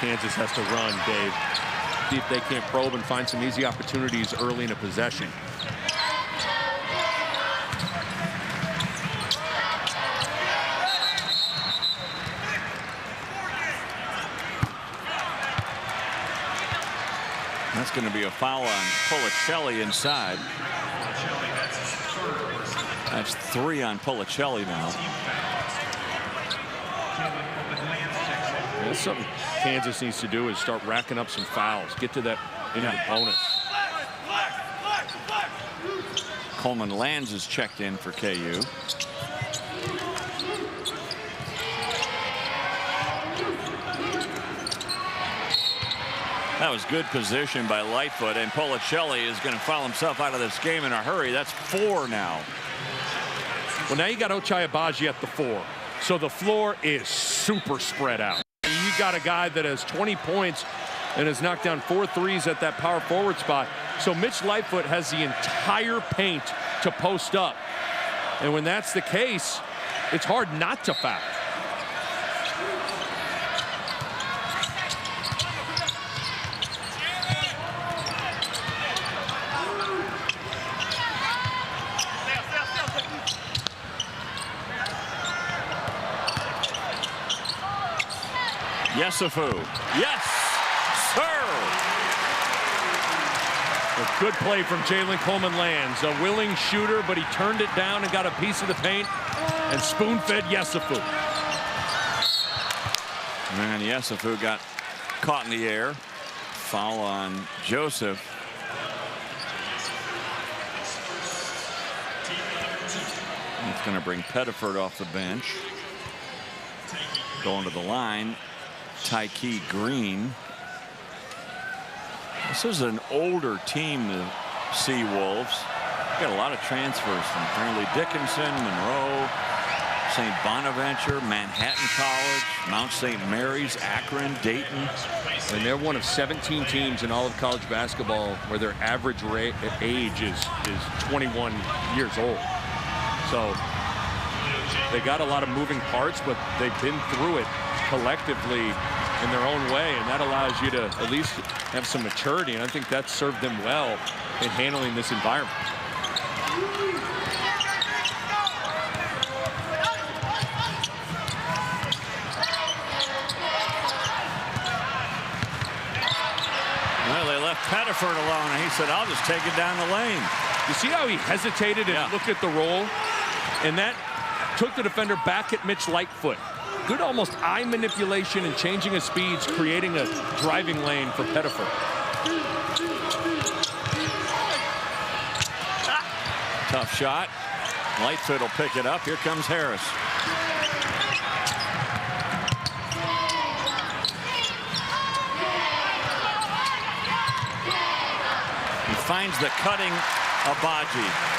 S2: Kansas has to run, Dave. See if they can't probe and find some easy opportunities early in a possession.
S1: That's going to be a foul on Pulicelli inside. That's 3 on Pulicelli now.
S2: That's something Kansas needs to do, is start racking up some fouls, get to that into the bonus.
S1: Coleman Lands is checked in for KU. That was good position by Lightfoot, and Pulicelli is going to foul himself out of this game in a hurry. That's 4 now.
S2: Well, now you got Ochai Agbaji at the 4, so the floor is super spread out. You got a guy that has 20 points and has knocked down 4 threes at that power forward spot. So Mitch Lightfoot has the entire paint to post up. And when that's the case, it's hard not to foul.
S1: Yesufu. Yes, sir.
S2: A good play from Jalen Coleman Lands. A willing shooter, but he turned it down and got a piece of the paint and spoon-fed Yesufu.
S1: And Yesufu got caught in the air. Foul on Joseph. It's going to bring Pettiford off the bench. Going to the line, Tyke Green. This is an older team, the Seawolves. Got a lot of transfers from Fairleigh Dickinson, Monroe, St. Bonaventure, Manhattan College, Mount St. Mary's, Akron, Dayton.
S2: And they're one of 17 teams in all of college basketball where their average age is 21 years old. So they got a lot of moving parts, but they've been through it collectively in their own way, and that allows you to at least have some maturity, and I think that served them well in handling this environment.
S1: Well, they left Pettiford alone, and he said, I'll just take it down the lane.
S2: You see how he hesitated and looked at the roll? And that took the defender back at Mitch Lightfoot. Good almost eye manipulation and changing his speeds, creating a driving lane for Pettiford.
S1: Tough shot. Lightfoot will pick it up. Here comes Harris. He finds the cutting Agbaji.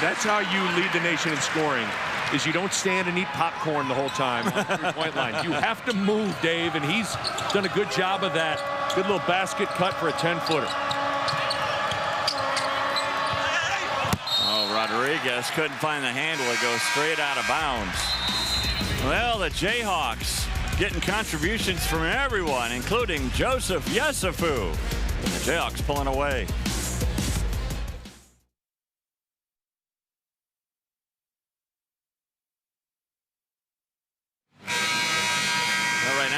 S2: That's how you lead the nation in scoring, is you don't stand and eat popcorn the whole time on the three-point line. You have to move, Dave, and he's done a good job of that. Good little basket cut for a 10-footer.
S1: Oh, Rodriguez couldn't find the handle. It goes straight out of bounds. Well, the Jayhawks getting contributions from everyone, including Joseph Yesufu. The Jayhawks pulling away.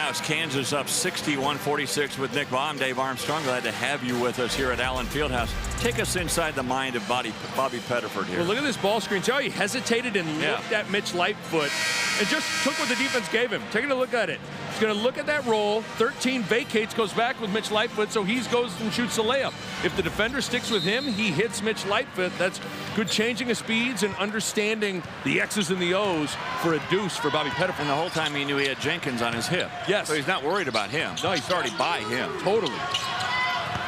S1: Fieldhouse. Kansas up 61-46 with Nick Baum. Dave Armstrong, glad to have you with us here at Allen Fieldhouse. Take us inside the mind of Bobby Pettiford here.
S2: Well, look at this ball screen. See how he hesitated and looked at Mitch Lightfoot and just took what the defense gave him. Taking a look at it. He's going to look at that roll. 13 vacates, goes back with Mitch Lightfoot, so he goes and shoots the layup. If the defender sticks with him, he hits Mitch Lightfoot. That's good changing of speeds and understanding the X's and the O's for a deuce for Bobby Pettiford.
S1: And the whole time he knew he had Jenkins on his hip.
S2: Yes.
S1: So he's not worried about him.
S2: No, he's
S1: already by him.
S2: Totally.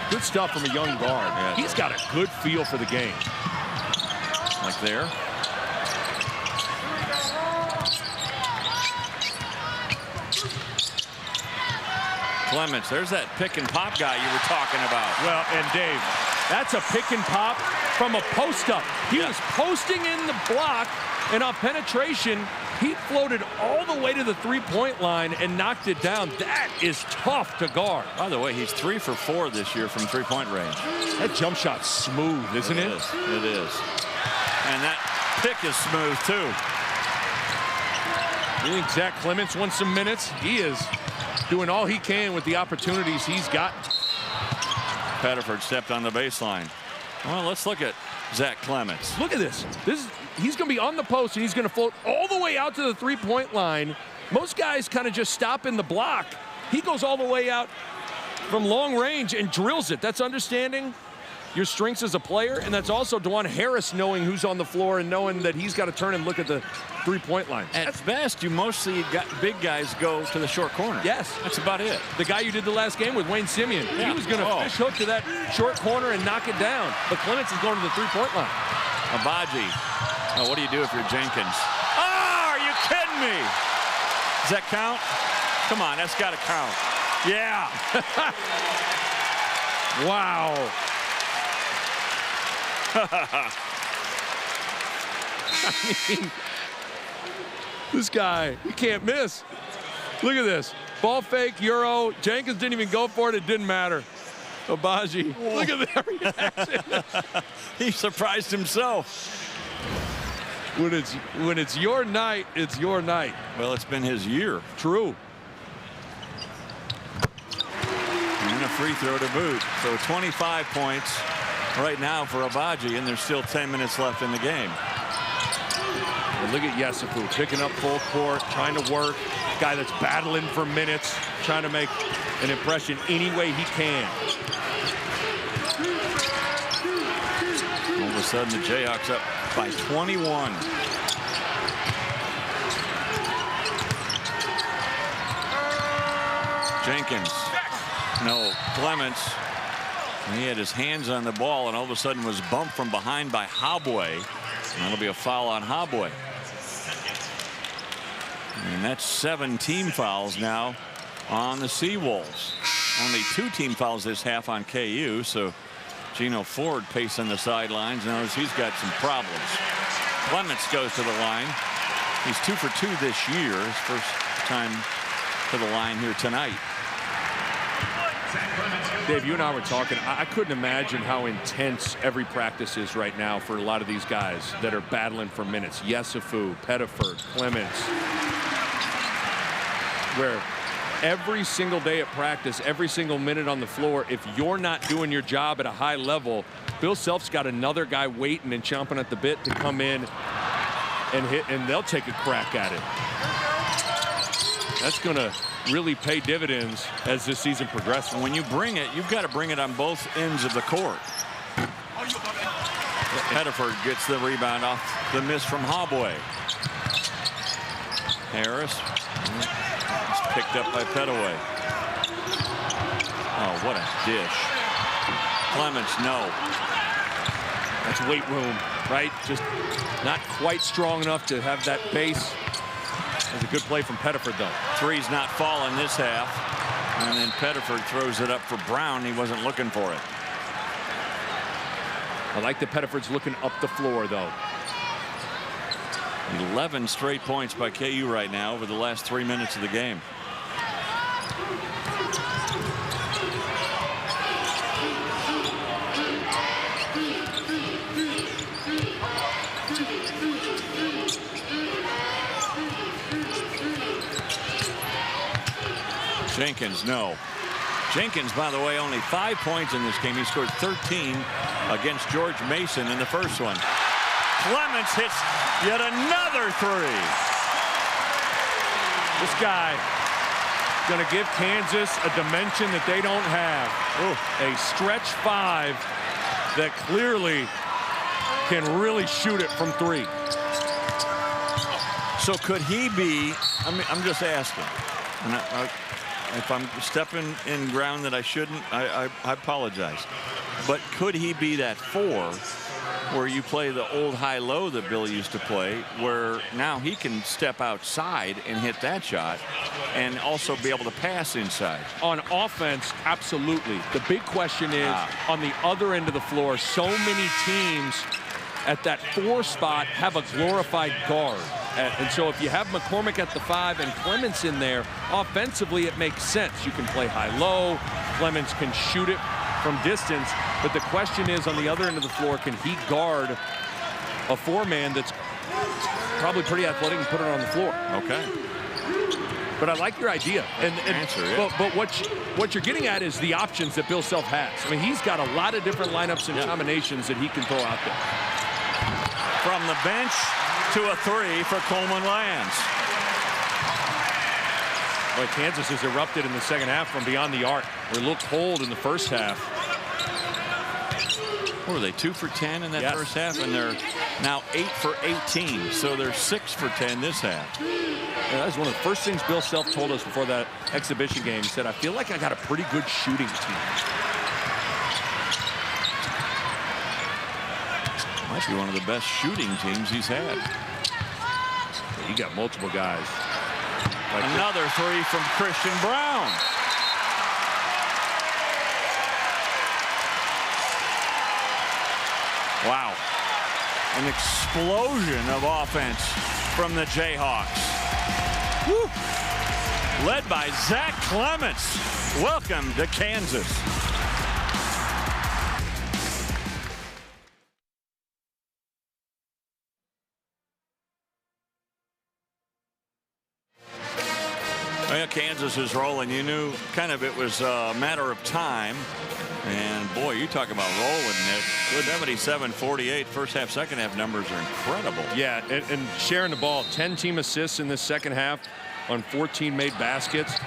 S2: Good stuff from a young guard.
S1: Yeah.
S2: He's got a good feel for the game.
S1: Like there. Clements, there's that pick and pop guy you were talking about.
S2: Well, and Dave, that's a pick and pop from a post up. He was posting in the block, and on penetration, he floated all the way to the three-point line and knocked it down. That is tough to guard.
S1: By the way, he's 3 for 4 this year from three-point range.
S2: That jump shot's smooth, isn't it?
S1: It is. And that pick is smooth, too.
S2: You think Zach Clements wants some minutes? He is doing all he can with the opportunities he's got.
S1: Pettiford stepped on the baseline. Well, let's look at Zach Clements.
S2: Look at this. He's going to be on the post, and he's going to float all the way out to the three-point line. Most guys kind of just stop in the block. He goes all the way out from long range and drills it. That's understanding your strengths as a player, and that's also DeJuan Harris knowing who's on the floor and knowing that he's got to turn and look at the three-point line.
S1: At best, you mostly got big guys go to the short corner.
S2: Yes.
S1: That's about it.
S2: The guy you did the last game with, Wayne Simeon, he was going to fish hook to that short corner and knock it down. But Clements is going to the three-point line.
S1: Abaji. Oh, what do you do if you're Jenkins? Oh, are you kidding me? Does that count? Come on, that's got to count. Yeah.
S2: Wow. I mean, this guy, he can't miss. Look at this. Ball fake, Euro. Jenkins didn't even go for it. It didn't matter. Abaji. Look at that reaction.
S1: He surprised himself.
S2: When it's your night, it's your night.
S1: Well, it's been his year.
S2: True.
S1: And a free throw to boot. So 25 points right now for Abaji, and there's still 10 minutes left in the game.
S2: And look at Yesufu picking up full court, trying to work. Guy that's battling for minutes, trying to make an impression any way he can.
S1: All of a sudden, the Jayhawks up by 21. Jenkins. No, Clements. He had his hands on the ball and all of a sudden was bumped from behind by Habway. And that'll be a foul on Habway. And that's 7 team fouls now on the Seawolves. Only 2 team fouls this half on KU, so Gino Ford pacing the sidelines. Notice he's got some problems. Clements goes to the line. He's 2 for 2 this year. His first time to the line here tonight.
S2: Dave, you and I were talking. I couldn't imagine how intense every practice is right now for a lot of these guys that are battling for minutes. Yesufu, Pettiford, Clements. Where every single day at practice, every single minute on the floor, if you're not doing your job at a high level, Bill Self's got another guy waiting and chomping at the bit to come in and hit, and they'll take a crack at it. That's going to really pay dividends as this season progresses.
S1: When you bring it, you've got to bring it on both ends of the court. Pettiford gets the rebound off the miss from Habway. Harris is picked up by Petaway. Oh, what a dish. Clements, no.
S2: That's weight room, right? Just not quite strong enough to have that base. It's a good play from Pettiford, though.
S1: Three's not falling this half. And then Pettiford throws it up for Brown. He wasn't looking for it.
S2: I like that Pettiford's looking up the floor, though.
S1: 11 straight points by KU right now over the last 3 minutes of the game. Jenkins, no. Jenkins, by the way, only 5 points in this game. He scored 13 against George Mason in the first one. Clements hits yet another three.
S2: This guy going to give Kansas a dimension that they don't have. Ooh. A stretch 5 that clearly can really shoot it from 3.
S1: So could he be, I'm just asking, and if I'm stepping in ground that I shouldn't, I apologize. But could he be that 4 where you play the old high-low that Bill used to play, where now he can step outside and hit that shot and also be able to pass inside?
S2: On offense, absolutely. The big question is, on the other end of the floor, so many teams at that 4 spot have a glorified guard. And so if you have McCormick at the 5 and Clements in there, offensively it makes sense. You can play high-low. Clements can shoot it from distance. But the question is, on the other end of the floor, can he guard a 4-man that's probably pretty athletic and put it on the floor?
S1: Okay.
S2: But I like your idea.
S1: Answer, yeah.
S2: But what you're getting at is the options that Bill Self has. I mean, he's got a lot of different lineups and combinations that he can throw out there.
S1: From the bench to a 3 for Coleman Lands.
S2: Boy, Kansas has erupted in the second half from beyond the arc. They looked cold in the first half.
S1: What were they, 2 for 10 in that first half? And they're now 8 for 18. So they're 6 for 10 this half.
S2: Yeah, that was one of the first things Bill Self told us before that exhibition game. He said, I feel like I got a pretty good shooting team.
S1: Might be one of the best shooting teams he's had.
S2: He got multiple guys. Like
S1: another 3 from Christian Brown. Wow. An explosion of offense from the Jayhawks. Woo. Led by Zach Clements. Welcome to Kansas. Well, Kansas is rolling. You knew kind of it was a matter of time. And boy, you talk about rolling it. 77-48 first half, second half numbers are incredible.
S2: Yeah, and sharing the ball, 10 team assists in this second half on 14 made baskets.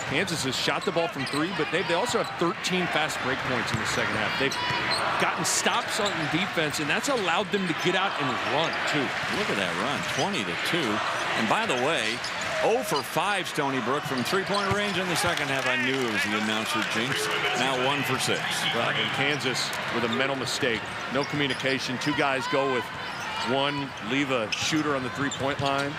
S2: Kansas has shot the ball from 3, but they also have 13 fast break points in the second half. They've gotten stops on defense, and that's allowed them to get out and run too.
S1: Look at that run, 20-2. And by the way, 0 for 5 Stony Brook from 3-point range in the second half. I knew it was the announcer jinx. Now 1 for 6.
S2: Well, and Kansas with a mental mistake. No communication. 2 guys go with 1, leave a shooter on the 3-point line.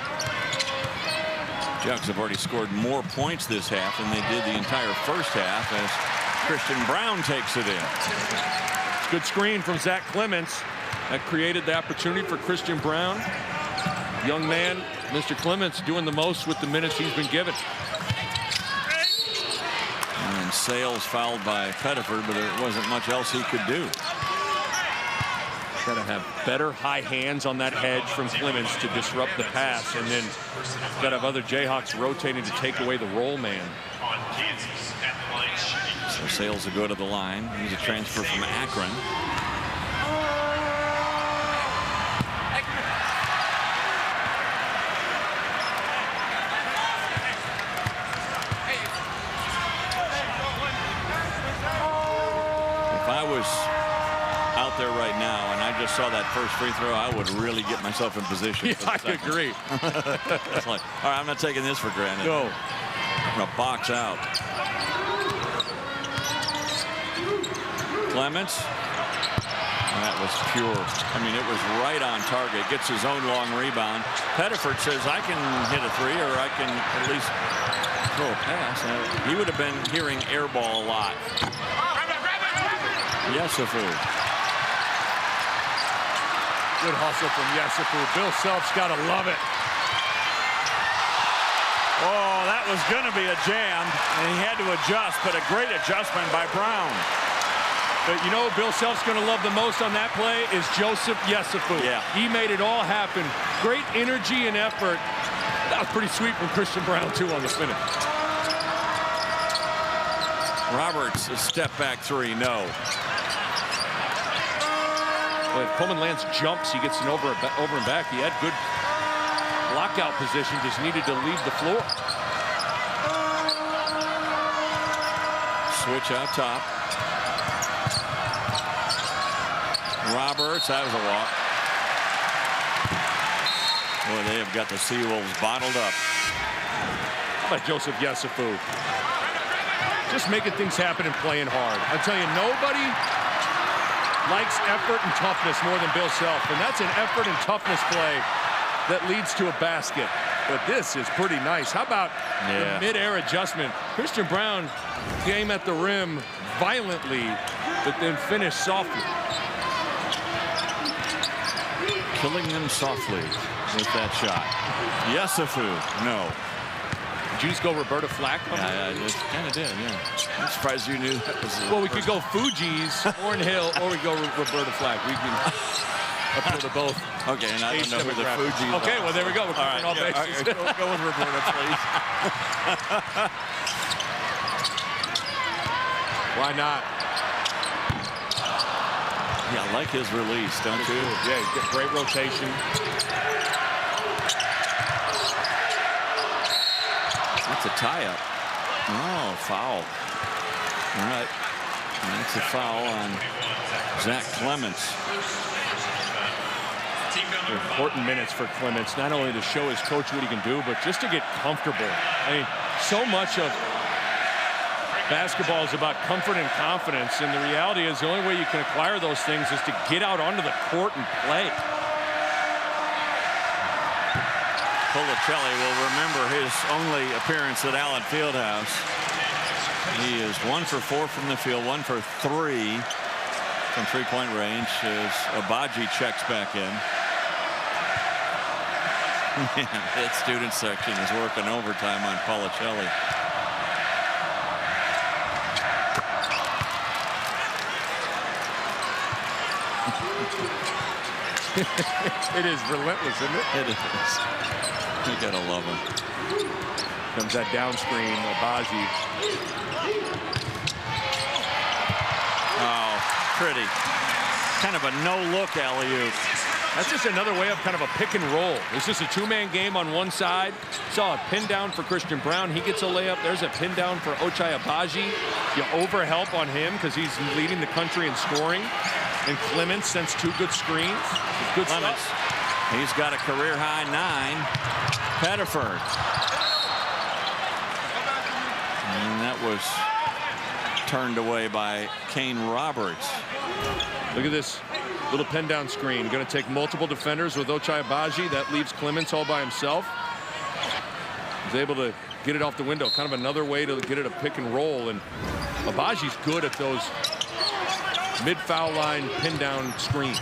S1: Jacks have already scored more points this half than they did the entire first half as Christian Brown takes it in.
S2: Good screen from Zach Clements. That created the opportunity for Christian Brown. Young man, Mr. Clements, doing the most with the minutes he's been given.
S1: And Sales fouled by Pettiford, but there wasn't much else he could do.
S2: Got to have better high hands on that hedge from Clements to disrupt the pass, and then got to have other Jayhawks rotating to take away the roll man.
S1: So Sales will go to the line. He's a transfer from Akron. If I was out there right now and I just saw that first free throw, I would really get myself in position.
S2: Yeah, I agree.
S1: It's like, all right, I'm not taking this for granted.
S2: No.
S1: I'm going to box out. Clements. That was pure. I mean, it was right on target. Gets his own long rebound. Pettiford says, I can hit a 3, or I can at least throw a pass. He would have been hearing air ball a lot. Yesufu.
S2: Good hustle from Yesufu. Bill Self's got to love it.
S1: Oh, that was going to be a jam, and he had to adjust, but a great adjustment by Brown.
S2: But you know what Bill Self's going to love the most on that play is Joseph Yesufu.
S1: Yeah.
S2: He made it all happen. Great energy and effort. That was pretty sweet from Christian Brown, too, on the finish.
S1: Roberts, a step back three, no.
S2: Well, if Coleman lands jumps, he gets an over and back. He had good lockout position, just needed to leave the floor.
S1: Switch out top. Roberts, that was a walk. Boy, they have got the Seawolves bottled up.
S2: How about Joseph Yesufu? Just making things happen and playing hard. I tell you, nobody likes effort and toughness more than Bill Self, and that's an effort and toughness play that leads to a basket. But this is pretty nice. How about the mid-air adjustment? Christian Braun came at the rim violently, but then finished softly.
S1: Killing them softly with that shot. Yesufu, no.
S2: Did you just go Roberta Flack?
S1: Yeah, I just kind of did, yeah. I'm surprised you knew that was.
S2: Well, we could go Fuji's, Warren Hill, or we go Roberta Flack. We can appeal to both.
S1: Okay, and I don't know who the Fuji's are.
S2: Okay, well, there we go. We're covering all bases.
S1: All right, go with Roberta, please.
S2: Why not?
S1: Yeah, I like his release, don't you?
S2: Yeah, he's got great rotation.
S1: That's a tie-up. Oh, foul. All right. That's a foul on Zach Clements.
S2: Important minutes for Clements, not only to show his coach what he can do, but just to get comfortable. I mean, so much of basketball is about comfort and confidence, and the reality is the only way you can acquire those things is to get out onto the court and play.
S1: Policelli will remember his only appearance at Allen Fieldhouse. He is 1 for 4 from the field, 1 for 3 from three-point range as Abaji checks back in. That student section is working overtime on Policelli.
S2: It is relentless, isn't it?
S1: It is. You gotta love him.
S2: Comes that down screen, Abaji.
S1: Oh, pretty. Kind of a no-look alley-oop.
S2: That's just another way of kind of a pick and roll. It's just a two-man game on one side. Saw a pin down for Christian Braun. He gets a layup. There's a pin down for Ochai Abaji. You overhelp on him because he's leading the country in scoring. And Clements sends 2 good screens. Good
S1: Clements.
S2: stuff.
S1: He's got a career-high 9. Pettiford. And that was turned away by Kane Roberts.
S2: Look at this little pin down screen. Going to take multiple defenders with Ochai Abaji. That leaves Clements all by himself. He's able to get it off the window. Kind of another way to get it a pick and roll. And Abaji's good at those mid-foul line pin down screens.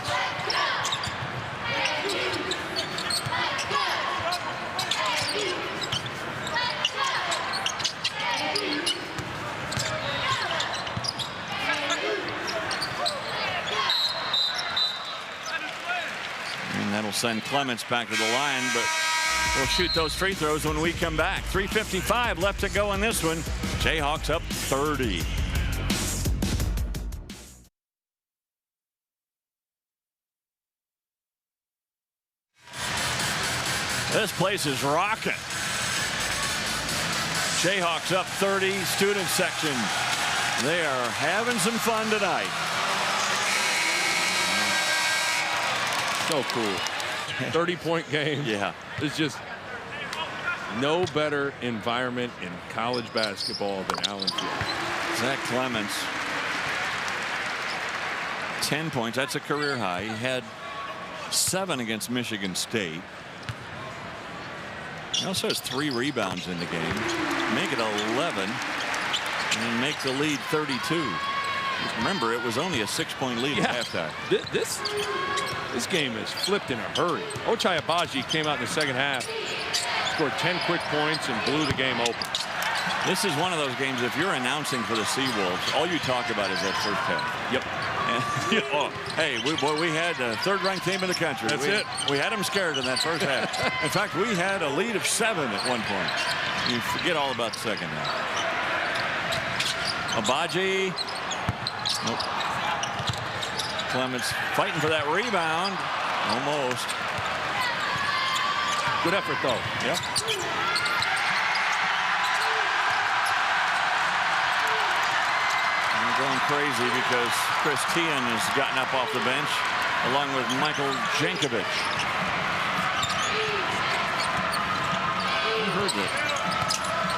S1: And that'll send Clements back to the line, but we'll shoot those free throws when we come back. 3:55 left to go in this one. Jayhawks up 30. This place is rocking. Jayhawks up 30, student section. They are having some fun tonight.
S2: So cool. 30-point game.
S1: Yeah.
S2: It's just no better environment in college basketball than Allen Field.
S1: Zach Clements, 10 points. That's a career high. He had 7 against Michigan State. He also has 3 rebounds in the game. Make it 11 and make the lead 32. Just remember, it was only a 6-point lead at halftime.
S2: This game is flipped in a hurry. Ochai Abaji came out in the second half, scored 10 quick points, and blew the game open.
S1: This is one of those games, if you're announcing for the Seawolves, all you talk about is that first half.
S2: Yep.
S1: Hey, we had the 3rd-ranked team in the country.
S2: That's it.
S1: We had them scared in that first half. In fact, we had a lead of 7 at one point. You forget all about the second half. Abaji. Nope. Clements fighting for that rebound. Almost.
S2: Good effort, though.
S1: Yep. I'm going crazy because Chris Tian has gotten up off the bench along with Michael Jankovic. I heard that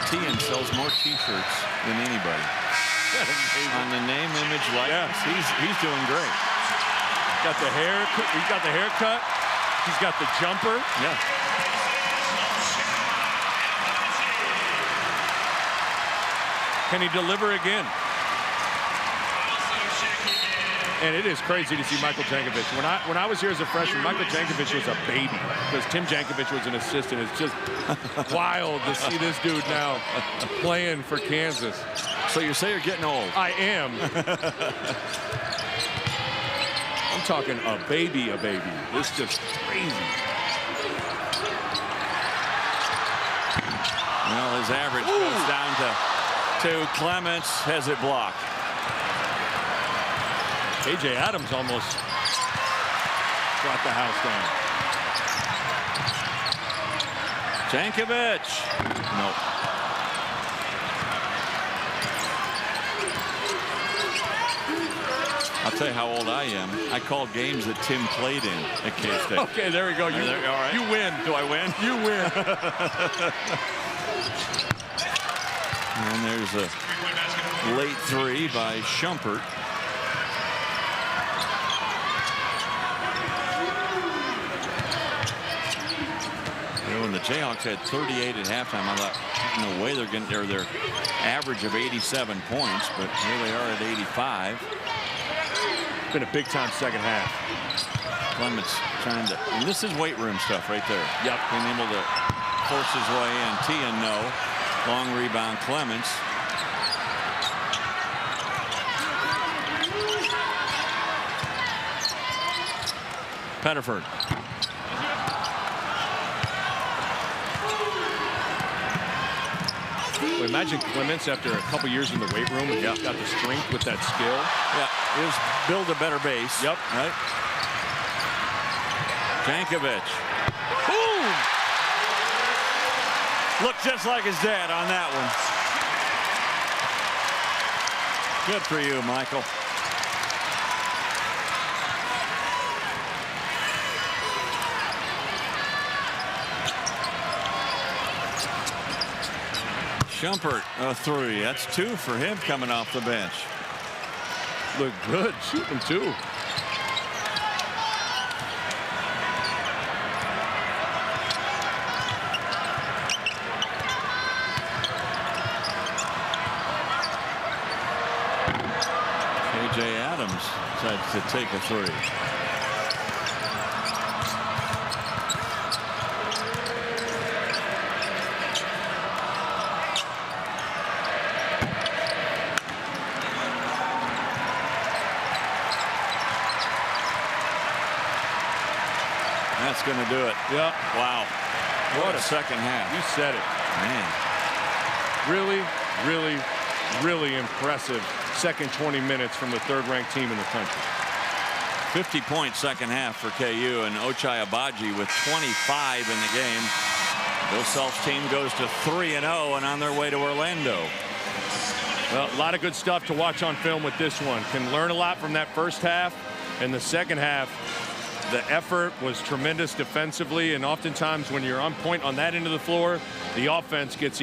S1: Tian sells more T-shirts than anybody. On the name, image, likeness, he's doing great.
S2: Got the hair. He's got the haircut. He's got the jumper.
S1: Yeah.
S2: Can he deliver again? And it is crazy to see Michael Jankovic. When I was here as a freshman, Michael Jankovic was a baby because Tim Jankovic was an assistant. It's just wild to see this dude now playing for Kansas.
S1: So you say you're getting old.
S2: I am. I'm talking a baby. It's just crazy.
S1: Well, his average goes down to 2. Clements has it blocked.
S2: KJ Adams almost brought the house down.
S1: Jankovic. Nope. I'll tell you how old I am. I called games that Tim played in at K-State.
S2: Okay, there we go. You,
S1: all right.
S2: You win.
S1: Do I win?
S2: You win.
S1: And there's a late 3 by Shumpert. When the Jayhawks had 38 at halftime, I thought, no way they're getting their average of 87 points, but here they are at 85.
S2: It's been a big-time second half.
S1: Clements trying to, and this is weight room stuff right there.
S2: Yep.
S1: Being able to force his way in. Tian, no. Long rebound, Clements. Pettiford.
S2: Well, imagine Clements after a couple years in the weight room and got the strength with that skill.
S1: Yeah, it was build a better base.
S2: Yep.
S1: Right. Jankovic.
S2: Boom!
S1: Looked just like his dad on that one. Good for you, Michael. Shumpert, a 3. That's 2 for him coming off the bench.
S2: Look good shooting, too.
S1: KJ Adams decides to take a 3. That's going to do it.
S2: Yeah.
S1: Wow. What a second half.
S2: You said it.
S1: Man.
S2: Really impressive second 20 minutes from the third-ranked team in the country.
S1: 50-point second half for KU, and Ochai Agbaji with 25 in the game. Bill Self's team goes to 3-0 and on their way to Orlando.
S2: Well, a lot of good stuff to watch on film with this one. Can learn a lot from that first half. And the second half, the effort was tremendous defensively, and oftentimes when you're on point on that end of the floor, the offense gets easy.